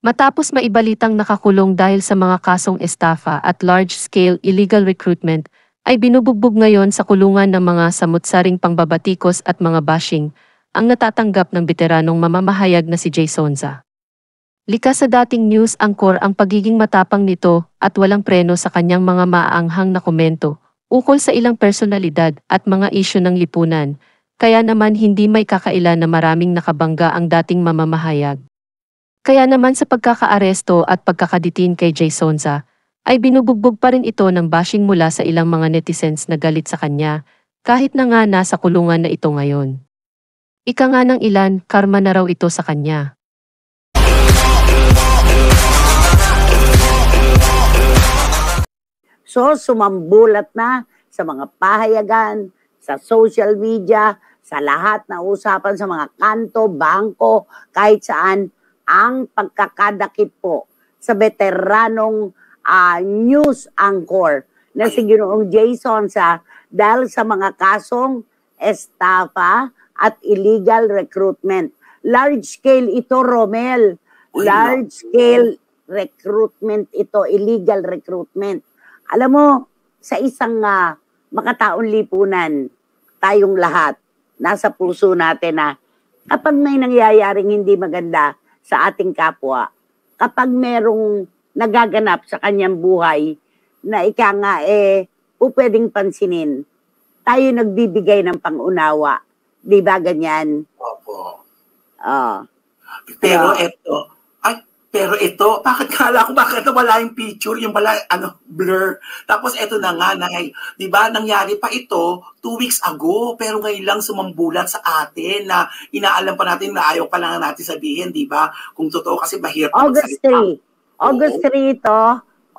Matapos maibalitang nakakulong dahil sa mga kasong estafa at large-scale illegal recruitment, ay binubugbog ngayon sa kulungan ng mga samut-saring pangbabatikos at mga bashing ang natatanggap ng veteranong mamamahayag na si Jay Sonza. Likas sa dating news anchor ang pagiging matapang nito at walang preno sa kanyang mga maaanghang na komento ukol sa ilang personalidad at mga isyu ng lipunan, kaya naman hindi may kakaila na maraming nakabangga ang dating mamamahayag. Kaya naman sa pagkakaaresto at pagkakaditin kay Jay Sonza, ay binubugbog pa rin ito ng bashing mula sa ilang mga netizens na galit sa kanya, kahit na nga nasa kulungan na ito ngayon. Ika nga ng ilan, karma na raw ito sa kanya. So, sumambulat na sa mga pahayagan, sa social media, sa lahat na usapan sa mga kanto, bangko, kahit saan, ang pagkakadakip po sa veteranong news anchor na si Ginoong Jay Sonza dahil sa mga kasong estafa at illegal recruitment. Large scale ito, Romel. Large scale recruitment ito, illegal recruitment. Alam mo, sa isang makataong lipunan, tayong lahat, nasa puso natin na kapag may nangyayaring hindi maganda sa ating kapwa, kapag merong nagaganap sa kanyang buhay na ika nga pwedeng pansinin, tayo nagbibigay ng pangunawa. Di ba ganyan? Opo. Pero Pero ito, bakit kala ko bakit wala yung picture, yung wala, blur. Tapos ito na nga, di ba, nangyari pa ito 2 weeks ago, pero ngayon lang sumambulat sa atin na inaalam pa natin na ayaw pa lang natin sabihin, di ba? Kung totoo kasi mahirap. August 3. August 3 ito,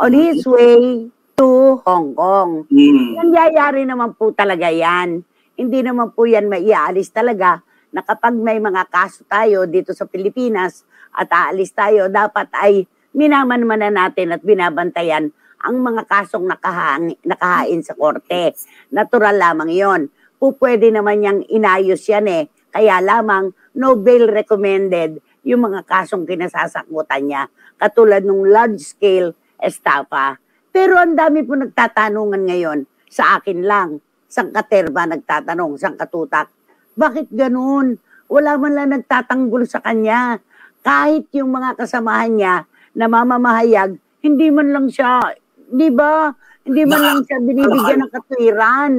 on his way to Hong Kong. Nangyayari naman po talaga yan. Hindi naman po yan maiaalis talaga na kapag may mga kaso tayo dito sa Pilipinas, at aalis tayo, dapat ay minamanmanan natin at binabantayan ang mga kasong nakahain sa korte. Natural lamang yon. Pwede naman niyang inayos yan Kaya lamang, no bail recommended yung mga kasong kinasasakutan niya. Katulad ng large-scale estafa. Pero ang dami po nagtatanungan ngayon. Sa akin lang. Sang katerba nagtatanong, sang katutak. Bakit ganun? Wala man lang nagtatanggol sa kanya. Kahit yung mga kasamahan niya na mamamahayag, hindi man lang siya, di ba? Hindi man lang siya binibigyan ng katwiran.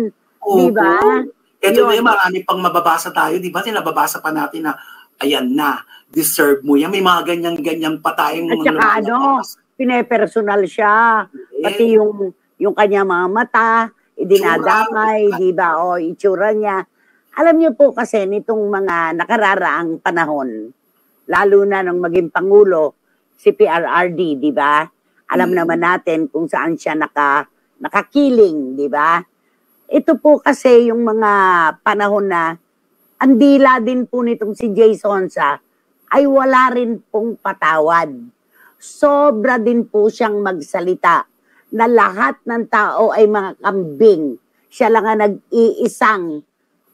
Di ba? Ito na yung marami pang mababasa tayo, di ba? Tinababasa pa natin na, ayan na, deserve mo yan. May mga ganyan-ganyan pa tayong at saka pinepersonal siya. Pati yung kanya mga mata, idinadamay, di ba? O itsura niya. Alam niyo po kasi nitong mga nakararaang panahon, lalo na nung maging Pangulo, si PRRD, di ba? Alam naman natin kung saan siya nakakiling, di ba? Ito po kasi yung mga panahon na ang dila din po nitong si Jay Sonza ay wala rin pong patawad. Sobra din po siyang magsalita na lahat ng tao ay mga kambing. Siya lang ang nag-iisang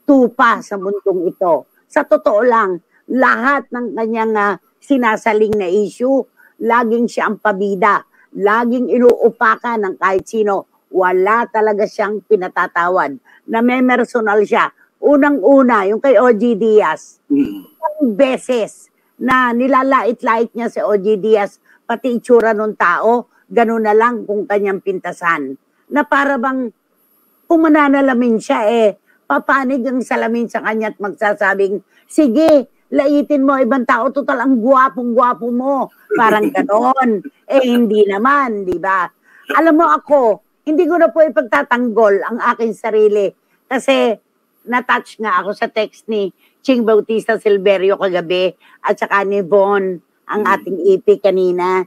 tupa sa mundong ito. Sa totoo lang, lahat ng kanyang sinasaling na issue, laging siya ang pabida, laging inuupakan ng kahit sino. Wala talaga siyang pinatatawad. Namemersonal siya. Unang-una, yung kay O.G. Diaz. Ilang beses na nilalait-lait niya si O.G. Diaz, pati itsura ng tao, ganun na lang kung kanyang pintasan. Na para bang pumananalamin siya papanig ang salamin sa kanya at magsasabing, sige, laitin mo ibang tao, total ang gwapong-gwapo mo. Parang ganon. Hindi naman, di ba? Alam mo ako, hindi ko na po ipagtatanggol ang aking sarili kasi na-touch nga ako sa text ni Ching Bautista Silverio kagabi at saka ni Von, ang ating EP kanina.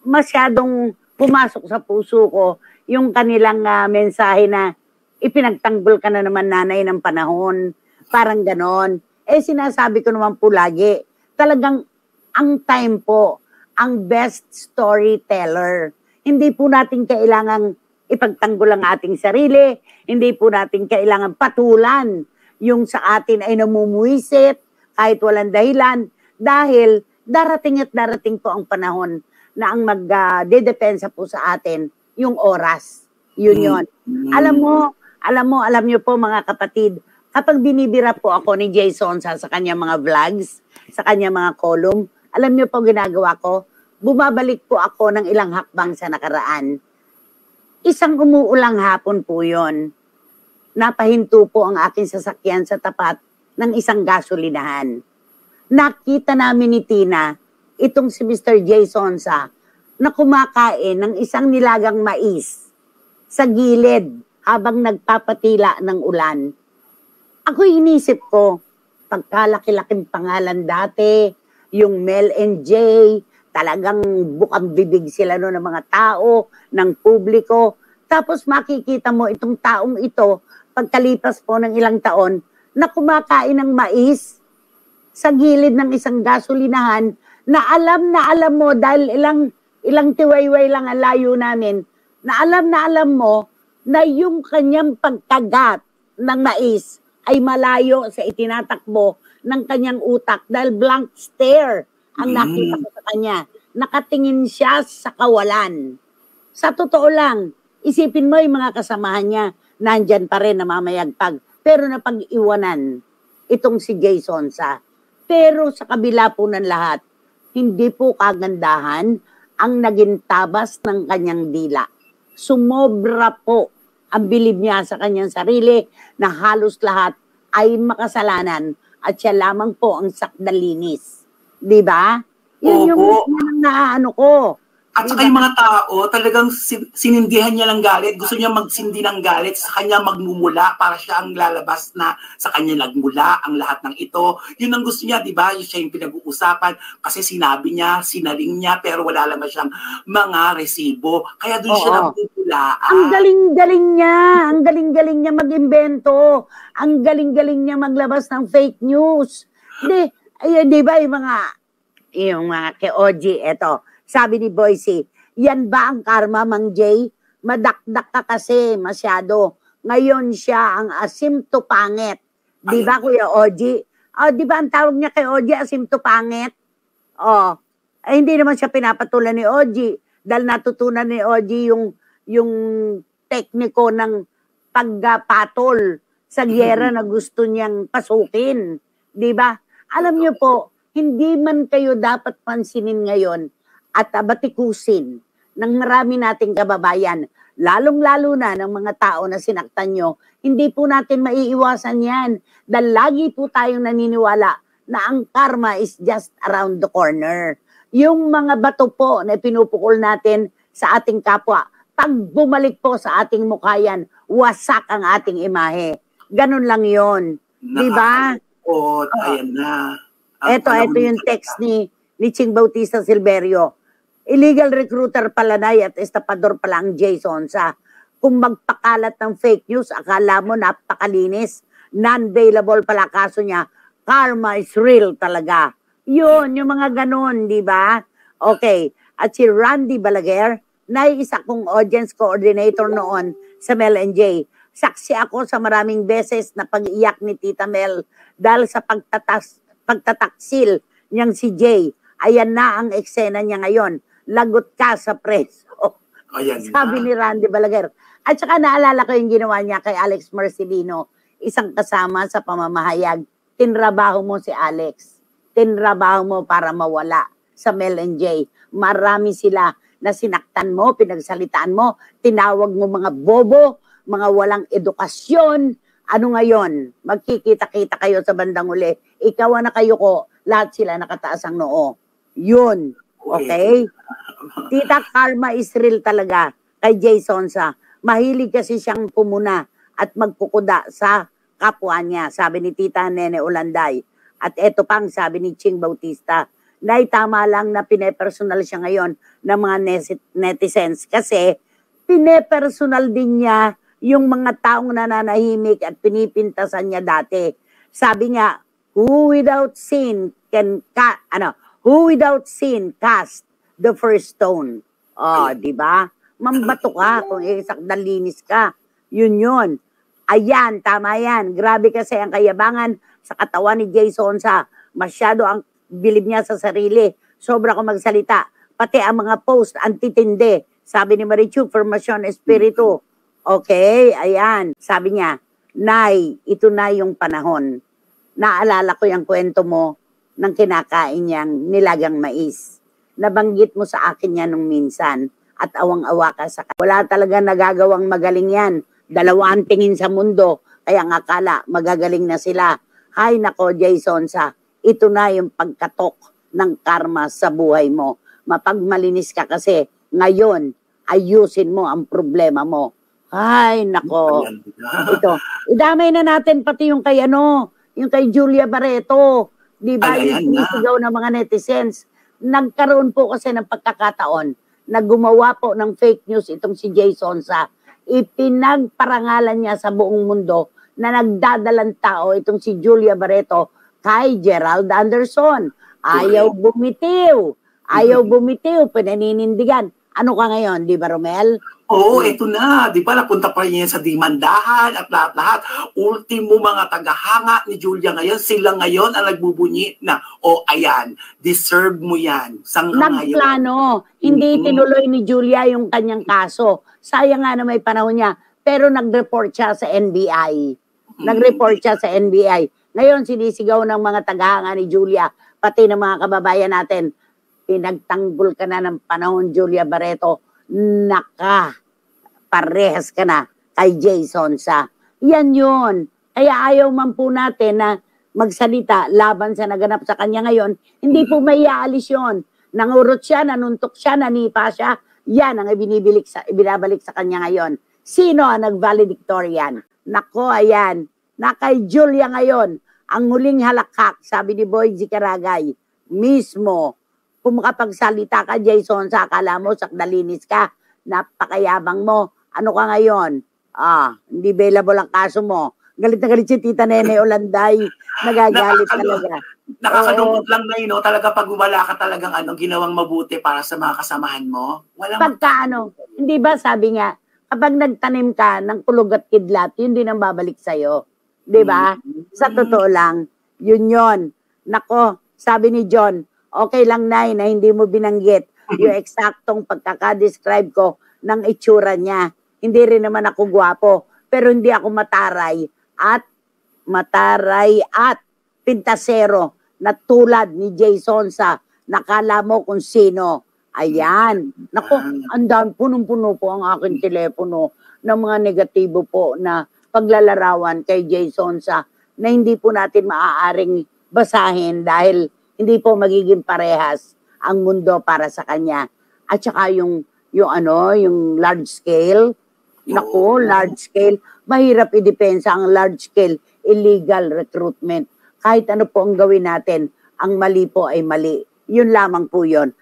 Masyadong pumasok sa puso ko yung kanilang mensahe na ipinagtanggol ka na naman nanay ng panahon. Parang ganon. Sinasabi ko naman po lagi, talagang ang time po, ang best storyteller. Hindi po natin kailangang ipagtanggol ang ating sarili, hindi po natin kailangan patulan yung sa atin ay namumuisit kahit walang dahilan dahil darating at darating po ang panahon na ang magdedepensa po sa atin yung oras. Yun yun. Alam niyo po mga kapatid, kapag binibira po ako ni Jason sa kanyang mga vlogs, sa kanyang mga column, alam niyo po ginagawa ko, bumabalik po ako ng ilang hakbang sa nakaraan. Isang umuulang hapon po yon. Napahinto po ang aking sasakyan sa tapat ng isang gasolinahan. Nakita namin ni Tina, itong si Mr. Jason na kumakain ng isang nilagang mais sa gilid habang nagpapatila ng ulan. Ako inisip ko, pagkalaki-laking pangalan dati, yung Mel and Jay, talagang bukang bibig sila no ng mga tao, ng publiko. Tapos makikita mo itong taong ito, pagkalipas po ng ilang taon, na kumakain ng mais sa gilid ng isang gasolinahan na alam mo dahil ilang tiwayway lang ang layo namin, na alam mo na yung kanyang pagkagat ng mais ay malayo sa itinatakbo ng kanyang utak dahil blank stare ang nakita ko sa kanya. Nakatingin siya sa kawalan. Sa totoo lang, isipin mo yung mga kasamahan niya, nandyan pa rin namamayagpag. Pero napag-iwanan itong si Jason Pero sa kabila po ng lahat, hindi po kagandahan ang naging tabas ng kanyang dila. Sumobra po ang bilib niya sa kanyang sarili na halos lahat ay makasalanan at siya lamang po ang sakdalinis. Di ba? Yun yung naano ko. At saka yung mga tao, talagang sinindihan niya ng galit. Gusto niya magsindi ng galit. Sa kanya magmumula para siya ang lalabas na sa kanya nagmula ang lahat ng ito. Yun ang gusto niya, di ba? Siya yung pinag-uusapan. Kasi sinabi niya, sinaling niya, pero wala lang siyang mga resibo. Kaya doon siya nagpupulaan. Ang galing-galing niya. Ang galing-galing niya mag-imbento. Ang galing-galing niya maglabas ng fake news. Di ba yung mga ke-OG, eto. Sabi ni Boycie, yan ba ang karma, Mang Jay? Madakdak ka kasi masyado. Ngayon siya ang asimto pangit. Di ba, Kuya Oji? Di ba ang tawag niya kay Oji, asimto pangit? Hindi naman siya pinapatulan ni Oji. Dahil natutunan ni Oji yung tekniko ng pagpatol sa giyera na gusto niyang pasukin. Di ba? Alam niyo po, hindi man kayo dapat pansinin ngayon at batikusin ng marami nating kababayan, lalong-lalo na ng mga tao na sinaktan nyo, hindi po natin maiiwasan yan. Dahil lagi po tayong naniniwala na ang karma is just around the corner. Yung mga bato po na pinupukol natin sa ating kapwa, pag bumalik po sa ating mukha yan, wasak ang ating imahe. Ganun lang yon, di ba? Ayan na. Ito yung text ni Ching Bautista Silverio. Illegal recruiter pala na at estapador pala ang Jason kung magpakalat ng fake news, akala mo napakalinis. Non-bailable pala kaso niya. Karma is real talaga. Yun, yung mga ganun, di ba? Okay. At si Randy Balaguer, na isa kong audience coordinator noon sa Mel and Jay. Saksi ako sa maraming beses na pag-iyak ni Tita Mel dahil sa pagtataksil niyang si Jay. Ayan na ang eksena niya ngayon. Lagot ka sa preso. Sabi ni Randy Balaguer. At saka naalala ko yung ginawa niya kay Alex Marcelino, isang kasama sa pamamahayag. Tinrabaho mo si Alex. Tinrabaho mo para mawala sa Mel and Jay. Marami sila na sinaktan mo, pinagsalitaan mo, tinawag mo mga bobo, mga walang edukasyon. Ano ngayon? Magkikita-kita kayo sa bandang uli. Ikaw na kayo ko, lahat sila nakataas ang noo. Yun. Okay? Tita, karma is real talaga kay Jason Mahilig kasi siyang pumuna at magkukuda sa kapwa niya, sabi ni Tita Nene Ulanday. At eto pang sabi ni Ching Bautista, tama lang na pinepersonal siya ngayon ng mga netizens kasi pinepersonal din niya yung mga taong nananahimik at pinipintasan niya dati. Sabi niya, who without sin cast the first stone. Di ba? Mambato ka kung isakdalinis ka. Yun. Ayan, tama yan. Grabe kasi ang kayabangan sa katawan ni Jason Masyado ang bilib niya sa sarili. Sobra ko magsalita. Pati ang mga post, antitinde. Sabi ni Marichu, formasyon espiritu. Okay, ayan. Sabi niya, Nay, ito na yung panahon. Naalala ko yung kwento mo ng kinakain niyang nilagang mais. Nabanggit mo sa akin yan nung minsan at awang-awa ka sa wala talaga nagagawang magaling yan. Dalawa ang tingin sa mundo, kaya ang akala magagaling na sila. Hay nako, Jason, ito na yung pagkatok ng karma sa buhay mo. Mapagmalinis ka kasi ngayon, ayusin mo ang problema mo. Ay, nako. Ito. Idamay na natin pati yung kay yung kay Julia Barreto. Di ba? Yung sinisigaw ng mga netizens. Nagkaroon po kasi ng pagkakataon na gumawa po ng fake news itong si Jason ipinagparangalan niya sa buong mundo na nagdadalang tao itong si Julia Barreto kay Gerald Anderson. Ayaw bumitiw. Ayaw bumitiw. Pinaninindigan. Ano ka ngayon, di ba, Romel? Oo, eto na. Di ba, napunta pa niya sa dimandahan at lahat-lahat. Ultimo mga tagahanga ni Julia ngayon, sila ngayon ang nagbubunyi na, ayan, deserve mo yan. Nagplano. Hindi tinuloy ni Julia yung kanyang kaso. Sayang nga na may panahon niya. Pero nag-report siya sa NBI. Nag-report siya sa NBI. Ngayon, sinisigaw ng mga tagahanga ni Julia, pati ng mga kababayan natin, pinagtanggol ka na ng panahon, Julia Barreto, parehas ka na kay Jason Yan yun. Kaya ayaw man po natin na magsalita laban sa naganap sa kanya ngayon, hindi po may aalis yun. Nangurot siya, nanuntok siya, nanipa siya, yan ang ibinabalik sa kanya ngayon. Sino ang nag-valedictorian? Nako, ayan. Na kay Julia ngayon, ang huling halakhak, sabi ni Boy Zikaragay, mismo, kung makapagsalita ka, Jason, akala mo, sakdalinis ka, napakayabang mo. Ano ka ngayon? Hindi available ang kaso mo. Galit na galit si Tita Nene Olanday. Nagagalit talaga. Nakakalungkot lang na yun, talaga pag wala ka talagang ginawang mabuti para sa mga kasamahan mo. Hindi ba sabi nga, kapag nagtanim ka ng kulog at kidlat, yun din ang babalik sa'yo. Di ba? Sa totoo lang, yun. Nako, sabi ni John, okay lang, Nay, na hindi mo binanggit yung eksaktong pagkakadescribe ko ng itsura niya. Hindi rin naman ako gwapo, pero hindi ako mataray at pintasero na tulad ni Jason nakala mo kung sino. Ayan. Naku, andan, punong-puno po ang aking telepono ng mga negatibo po na paglalarawan kay Jason na hindi po natin maaaring basahin dahil hindi po magiging parehas ang mundo para sa kanya. At saka yung large scale. Naku, large scale. Mahirap idepensa ang large scale illegal recruitment. Kahit ano po ang gawin natin, ang mali po ay mali. Yun lamang po yun.